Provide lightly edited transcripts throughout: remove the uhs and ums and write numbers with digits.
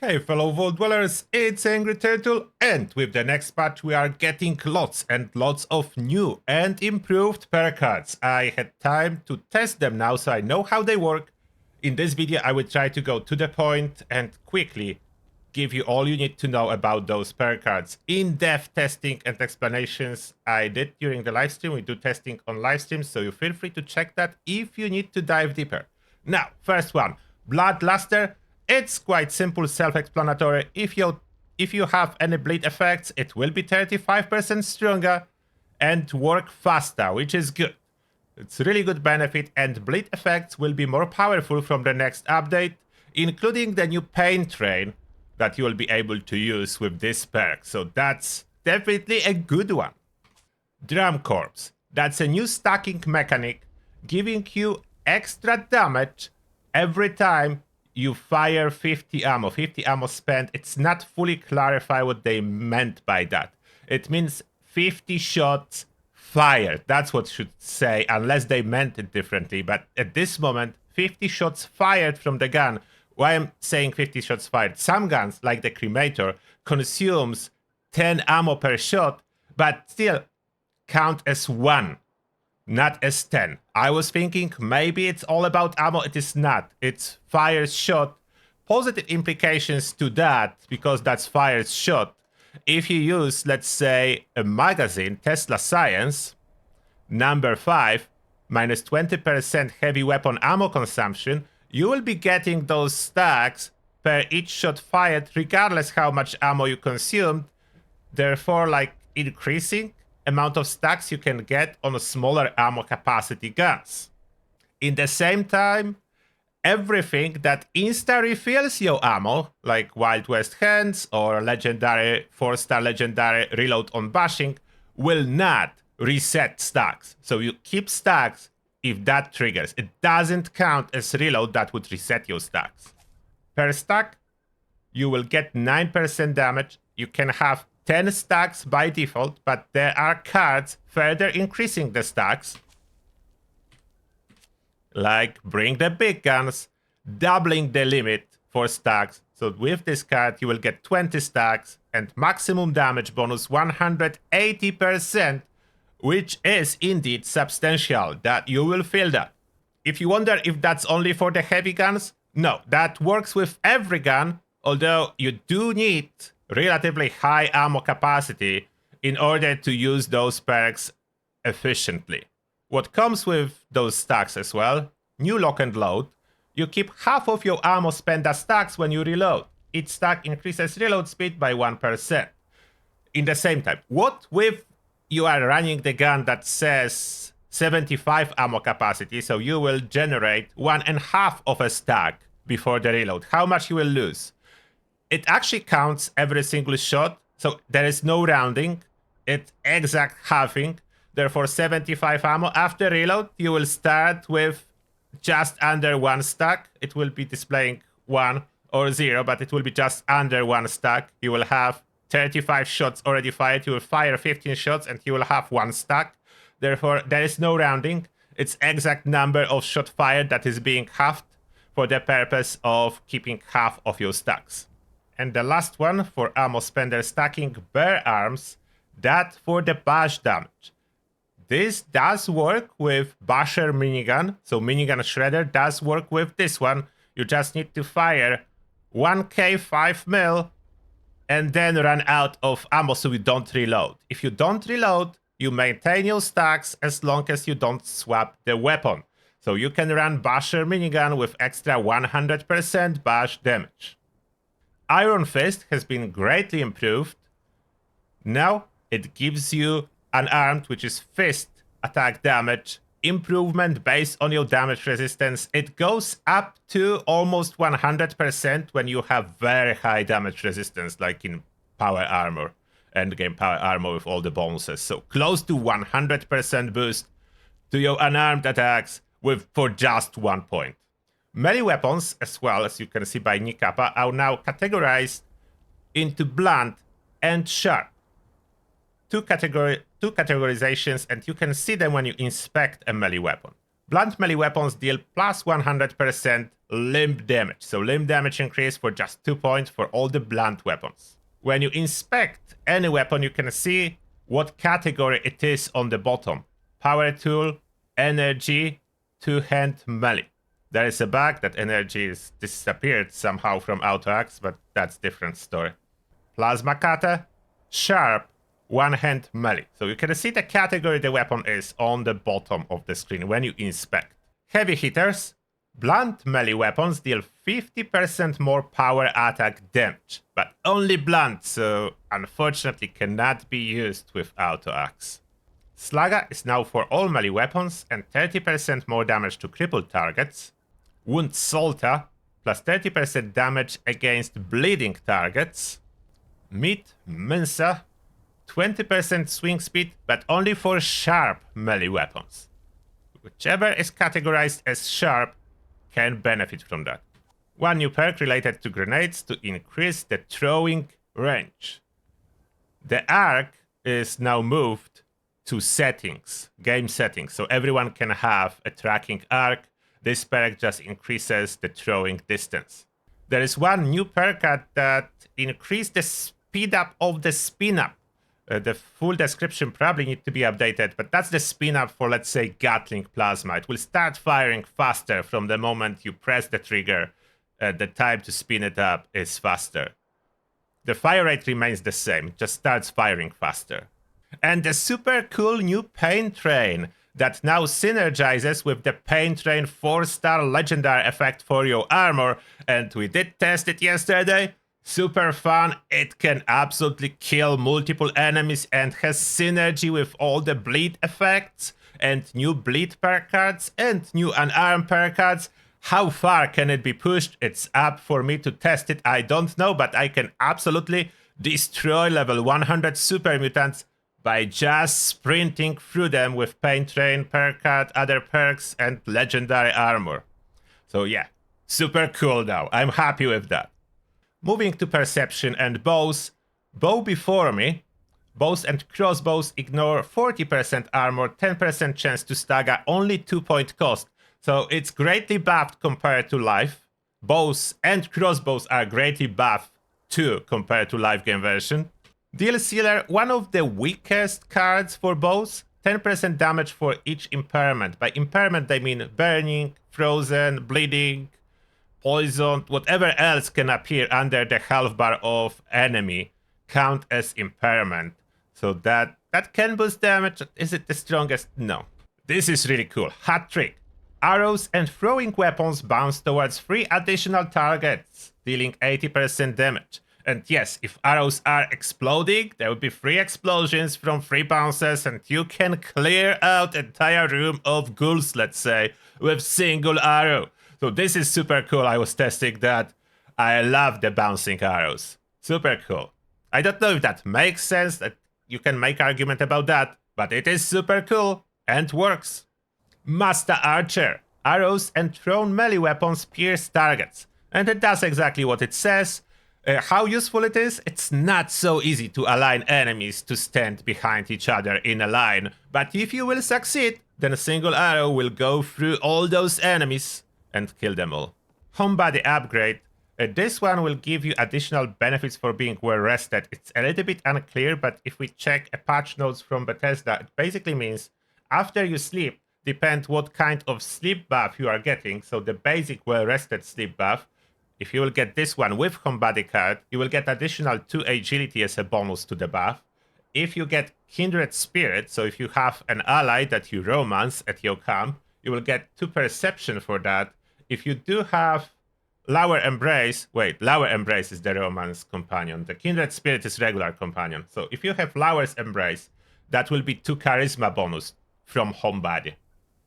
Hey fellow Vault Dwellers, it's Angry Turtle, and with the next patch we are getting lots and lots of new and improved perk cards. I had time to test them now, so I know how they work. In this video I will try to go to the point and quickly give you all you need to know about those perk cards. In-depth testing and explanations I did during the livestream. We do testing on livestreams, so you feel free to check that if you need to dive deeper. Now, first one, Bloodluster. It's quite simple, self-explanatory. If you have any bleed effects, it will be 35% stronger and work faster, which is good. It's really good benefit, and bleed effects will be more powerful from the next update, including the new pain train that you will be able to use with this perk. So that's definitely a good one. Drum Corps. That's a new stacking mechanic, giving you extra damage every time you fire 50 ammo. 50 ammo spent. It's not fully clarified what they meant by that. It means 50 shots fired. That's what should say, unless they meant it differently. But at this moment, 50 shots fired from the gun. Why I'm saying 50 shots fired? Some guns, like the Cremator, consumes 10 ammo per shot, but still count as 1. Not as 10. I was thinking maybe it's all about ammo. It is not. It's fire's shot. Positive implications to that, because that's fire's shot. If you use, let's say, a magazine, Tesla Science, number 5, minus 20% heavy weapon ammo consumption, you will be getting those stacks per each shot fired, regardless how much ammo you consumed. Therefore, like, increasing amount of stacks you can get on a smaller ammo capacity guns. In the same time, everything that insta refills your ammo, like Wild West Hands or legendary 4-star legendary reload on bashing, will not reset stacks. So you keep stacks if that triggers. It doesn't count as reload that would reset your stacks. Per stack, you will get 9% damage. You can have 10 stacks by default, but there are cards further increasing the stacks, like Bring the Big Guns, doubling the limit for stacks. So with this card you will get 20 stacks and maximum damage bonus 180%, which is indeed substantial. That you will feel that. If you wonder if that's only for the heavy guns, no, that works with every gun, although you do need relatively high ammo capacity in order to use those perks efficiently. What comes with those stacks as well, new lock and load. You keep half of your ammo spent as stacks when you reload. Each stack increases reload speed by 1%. In the same time, what if you are running the gun that says 75 ammo capacity, so you will generate 1.5 of a stack before the reload? How much you will lose? It actually counts every single shot, so there is no rounding. It's exact halving. Therefore, 75 ammo. After reload, you will start with just under 1 stack. It will be displaying 1 or 0, but it will be just under 1 stack. You will have 35 shots already fired. You will fire 15 shots and you will have 1 stack. Therefore, there is no rounding. It's exact number of shots fired that is being halved for the purpose of keeping half of your stacks. And the last one for ammo spender stacking, Bear Arms, that for the bash damage. This does work with Basher minigun, so minigun shredder does work with this one. You just need to fire 1k 5mm and then run out of ammo so you don't reload. If you don't reload, you maintain your stacks as long as you don't swap the weapon. So you can run Basher minigun with extra 100% bash damage. Iron Fist has been greatly improved. Now it gives you unarmed, which is fist attack damage, improvement based on your damage resistance. It goes up to almost 100% when you have very high damage resistance, like in power armor, endgame power armor with all the bonuses. So close to 100% boost to your unarmed attacks for just 1 point. Melee weapons, as well as you can see by Nikapa, are now categorized into blunt and sharp. Two categorizations, and you can see them when you inspect a melee weapon. Blunt melee weapons deal plus 100% limb damage. So limb damage increase for just 2 points for all the blunt weapons. When you inspect any weapon, you can see what category it is on the bottom. Power tool, energy, two-hand melee. There is a bug that energy is disappeared somehow from auto axe, but that's different story. Plasma cutter, sharp, one-hand melee. So you can see the category the weapon is on the bottom of the screen when you inspect. Heavy hitters, blunt melee weapons deal 50% more power attack damage, but only blunt, so unfortunately cannot be used with auto axe. Slugger is now for all melee weapons and 30% more damage to crippled targets. Wound Salter, plus 30% damage against bleeding targets. Meat Mincer, 20% swing speed, but only for sharp melee weapons. Whichever is categorized as sharp can benefit from that. One new perk related to grenades to increase the throwing range. The arc is now moved to settings, game settings, so everyone can have a tracking arc. This perk just increases the throwing distance. There is one new perk that increases the speed up of the spin up. The full description probably needs to be updated, but that's the spin up for, let's say, Gatling Plasma. It will start firing faster from the moment you press the trigger. The time to spin it up is faster. The fire rate remains the same, it just starts firing faster. And the super cool new Pain Train that now synergizes with the Pain Train 4-star legendary effect for your armor, and we did test it yesterday. Super fun, it can absolutely kill multiple enemies and has synergy with all the bleed effects and new bleed perk cards and new unarmed perk cards. How far can it be pushed? It's up for me to test it, I don't know, but I can absolutely destroy level 100 super mutants by just sprinting through them with Pain Train, perk card, other perks, and legendary armor. So yeah, super cool now. I'm happy with that. Moving to perception and bows. Bow before me. Bows and crossbows ignore 40% armor, 10% chance to stagger, only 2-point cost. So it's greatly buffed compared to live. Bows and crossbows are greatly buffed too compared to live game version. Deal Sealer, one of the weakest cards for bows, 10% damage for each impairment. By impairment they mean burning, frozen, bleeding, poisoned, whatever else can appear under the health bar of enemy count as impairment. So that can boost damage. Is it the strongest? No. This is really cool. Hat trick. Arrows and throwing weapons bounce towards 3 additional targets, dealing 80% damage. And yes, if arrows are exploding, there will be 3 explosions from 3 bounces, and you can clear out entire room of ghouls, let's say, with single arrow. So this is super cool. I was testing that. I love the bouncing arrows. Super cool. I don't know if that makes sense, that you can make argument about that, but it is super cool and works. Master Archer. Arrows and thrown melee weapons pierce targets. And it does exactly what it says. How useful it is? It's not so easy to align enemies to stand behind each other in a line. But if you will succeed, then a single arrow will go through all those enemies and kill them all. Homebody upgrade. This one will give you additional benefits for being well rested. It's a little bit unclear, but if we check a patch notes from Bethesda, it basically means after you sleep, depends what kind of sleep buff you are getting. So the basic well rested sleep buff, if you will get this one with Homebody card, you will get additional 2 agility as a bonus to the buff. If you get Kindred Spirit, so if you have an ally that you romance at your camp, you will get 2 perception for that. If you do have Lower Embrace, Lower Embrace is the romance companion. The Kindred Spirit is regular companion. So if you have Lower Embrace, that will be 2 charisma bonus from Homebody.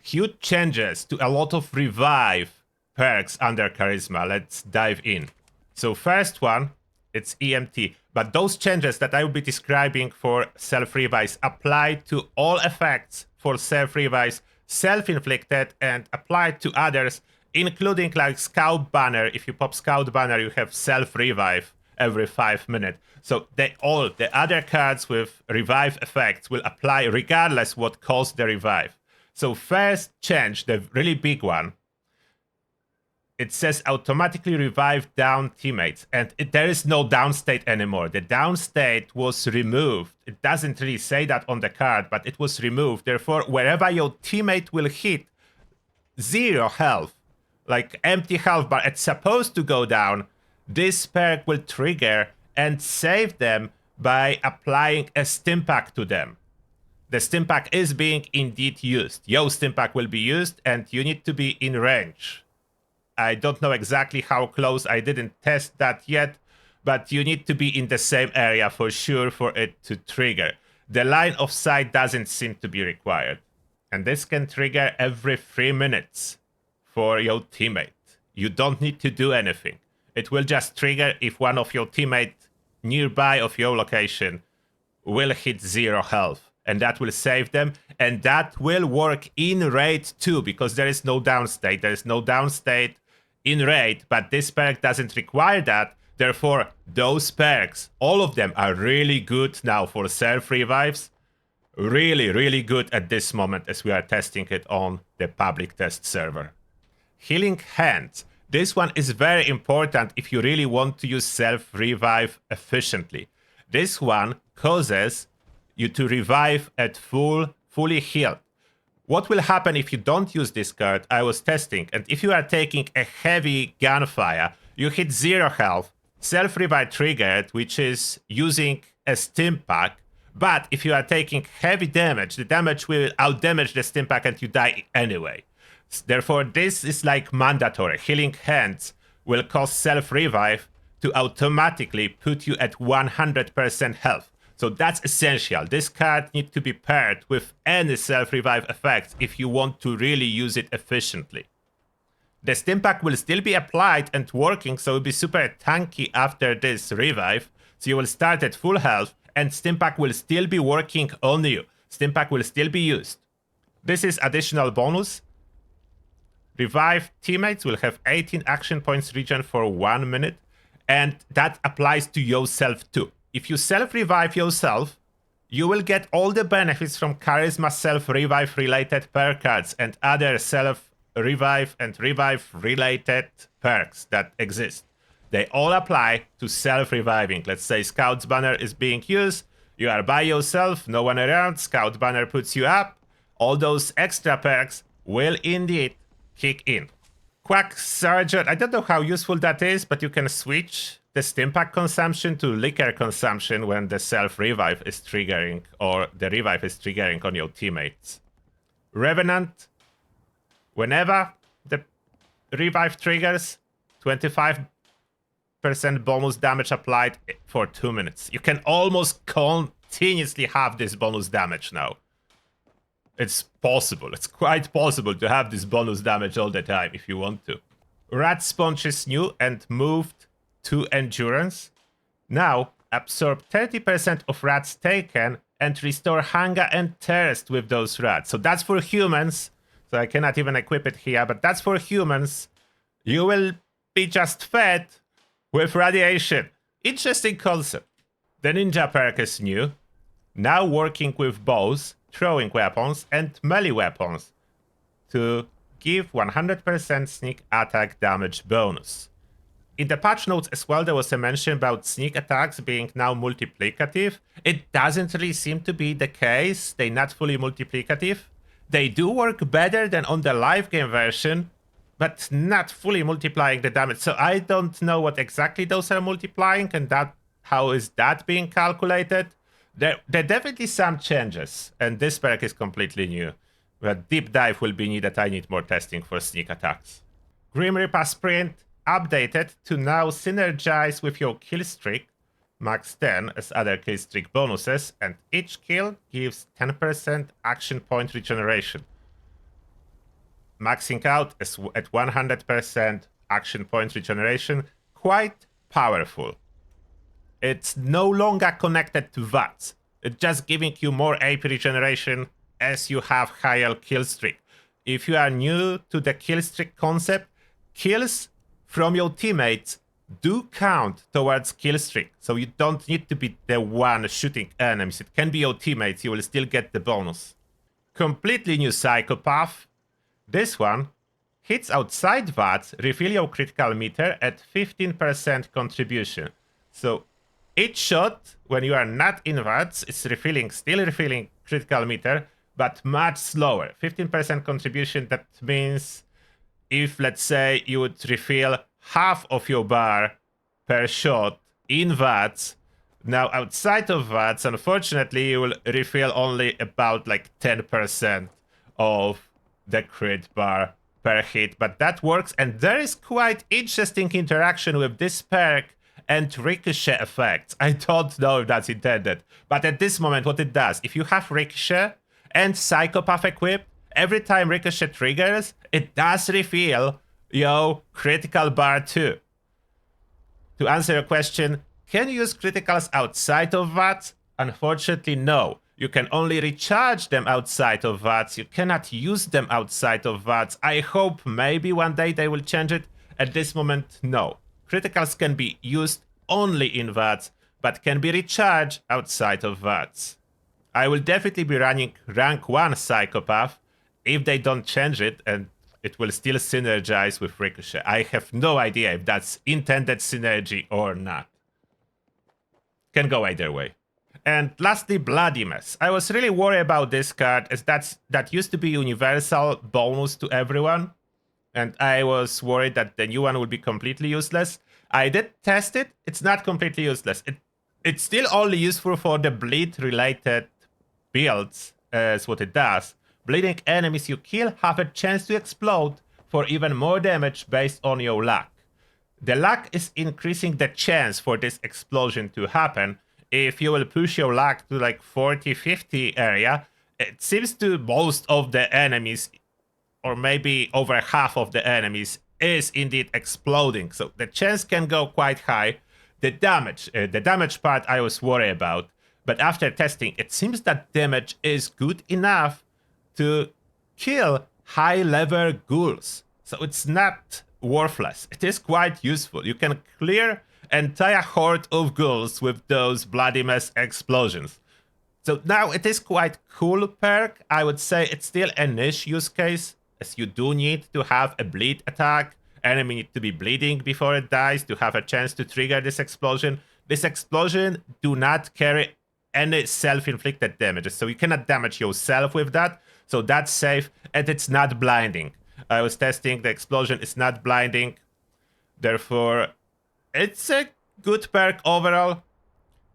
Huge changes to a lot of revive perks under charisma. Let's dive in. So first one, it's EMT. But those changes that I will be describing for self-revives apply to all effects for self-revives, self-inflicted, and applied to others, including like Scout Banner. If you pop Scout Banner, you have self-revive every 5 minutes. So all the other cards with revive effects will apply regardless what caused the revive. So first change, the really big one, it says automatically revive down teammates, and there is no down state anymore. The down state was removed. It doesn't really say that on the card, but it was removed. Therefore, wherever your teammate will hit 0 health, like empty health bar, it's supposed to go down, this perk will trigger and save them by applying a stim pack to them. The stim pack is being indeed used. Your stim pack will be used, and you need to be in range. I don't know exactly how close, I didn't test that yet, but you need to be in the same area for sure for it to trigger. The line of sight doesn't seem to be required. And this can trigger every 3 minutes for your teammate. You don't need to do anything. It will just trigger if one of your teammates nearby of your location will hit 0 health. And that will save them. And that will work in raid too, because there is no down state. There is no down state in raid, but this perk doesn't require that. Therefore, those perks, all of them are really good now for self-revives. Really, really good at this moment as we are testing it on the public test server. Healing Hands. This one is very important if you really want to use self-revive efficiently. This one causes you to revive at fully healed. What will happen if you don't use this card? I was testing, and if you are taking a heavy gunfire, you hit 0 health, self-revive triggered, which is using a stim pack, but if you are taking heavy damage, the damage will outdamage the stim pack and you die anyway. Therefore, this is like mandatory. Healing Hands will cause self-revive to automatically put you at 100% health. So that's essential. This card needs to be paired with any self-revive effects if you want to really use it efficiently. The stim pack will still be applied and working, so it will be super tanky after this revive. So you will start at full health, and stim pack will still be working on you. Stim pack will still be used. This is additional bonus. Revived teammates will have 18 action points regen for 1 minute, and that applies to yourself too. If you self-revive yourself, you will get all the benefits from Charisma self-revive related perk cards and other self-revive and revive related perks that exist. They all apply to self-reviving. Let's say Scout's Banner is being used. You are by yourself, no one around. Scout Banner puts you up. All those extra perks will indeed kick in. Quack Sergeant, I don't know how useful that is, but you can switch the stim pack consumption to liquor consumption when the self-revive is triggering or the revive is triggering on your teammates. Revenant, whenever the revive triggers, 25% bonus damage applied for 2 minutes. You can almost continuously have this bonus damage now. It's possible. It's quite possible to have this bonus damage all the time if you want to. Rat Sponge is new and moved to Endurance. Now, absorb 30% of rats taken and restore hunger and thirst with those rats. So that's for humans. So I cannot even equip it here, but that's for humans. You will be just fed with radiation. Interesting concept. The Ninja perk is new. Now working with bows, throwing weapons, and melee weapons to give 100% sneak attack damage bonus. In the patch notes as well, there was a mention about sneak attacks being now multiplicative. It doesn't really seem to be the case. They're not fully multiplicative. They do work better than on the live game version, but not fully multiplying the damage. So I don't know what exactly those are multiplying and how is that being calculated. There are definitely some changes, and this perk is completely new. But deep dive will be needed. I need more testing for sneak attacks. Grim Reaper Sprint updated to now synergize with your kill streak, max 10 as other kill streak bonuses, and each kill gives 10% action point regeneration. Maxing out is at 100% action point regeneration, quite powerful. It's no longer connected to VATS. It's just giving you more AP regeneration as you have higher kill streak. If you are new to the kill streak concept, kills from your teammates do count towards kill streak. So you don't need to be the one shooting enemies. It can be your teammates. You will still get the bonus. Completely new psychopath. This one, hits outside VATS refill your critical meter at 15% contribution. So each shot, when you are not in VATS, is still refilling critical meter, but much slower. 15% contribution, that means if, let's say, you would refill half of your bar per shot in VATS, now outside of VATS, unfortunately, you will refill only about like 10% of the crit bar per hit, but that works, and there is quite interesting interaction with this perk and ricochet effects. I don't know if that's intended, but at this moment what it does, if you have ricochet and psychopath equipped, every time ricochet triggers, it does refill your critical bar too. To answer your question, can you use criticals outside of VATS? Unfortunately, no. You can only recharge them outside of VATS. You cannot use them outside of VATS. I hope maybe one day they will change it. At this moment, no. Criticals can be used only in VATS, but can be recharged outside of VATS. I will definitely be running rank 1 Psychopath if they don't change it, and it will still synergize with Ricochet. I have no idea if that's intended synergy or not. Can go either way. And lastly, Bloody Mess. I was really worried about this card, as that used to be universal bonus to everyone. And I was worried that the new one would be completely useless. I did test it. It's not completely useless. It's still only useful for the bleed-related builds, as what it does. Bleeding enemies you kill have a chance to explode for even more damage based on your luck. The luck is increasing the chance for this explosion to happen. If you will push your luck to like 40-50 area, it seems to most of the enemies, or maybe over half of the enemies, is indeed exploding. So the chance can go quite high. The damage part I was worried about. But after testing, it seems that damage is good enough to kill high-level ghouls. So it's not worthless. It is quite useful. You can clear entire horde of ghouls with those Bloody Mess explosions. So now it is quite cool perk. I would say it's still a niche use case, as you do need to have a bleed attack. Enemy need to be bleeding before it dies to have a chance to trigger this explosion. This explosion do not carry any self-inflicted damages, so you cannot damage yourself with that. So that's safe, and it's not blinding. I was testing, the explosion is not blinding. Therefore, it's a good perk overall.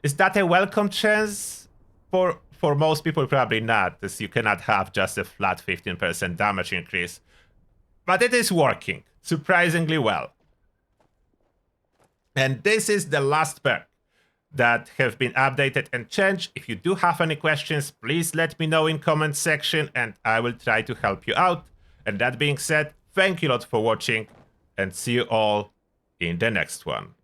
Is that a welcome chance? For most people, probably not, as you cannot have just a flat 15% damage increase. But it is working surprisingly well. And this is the last perk that have been updated and changed. If you do have any questions, please let me know in comment section and I will try to help you out. And that being said, thank you a lot for watching and see you all in the next one.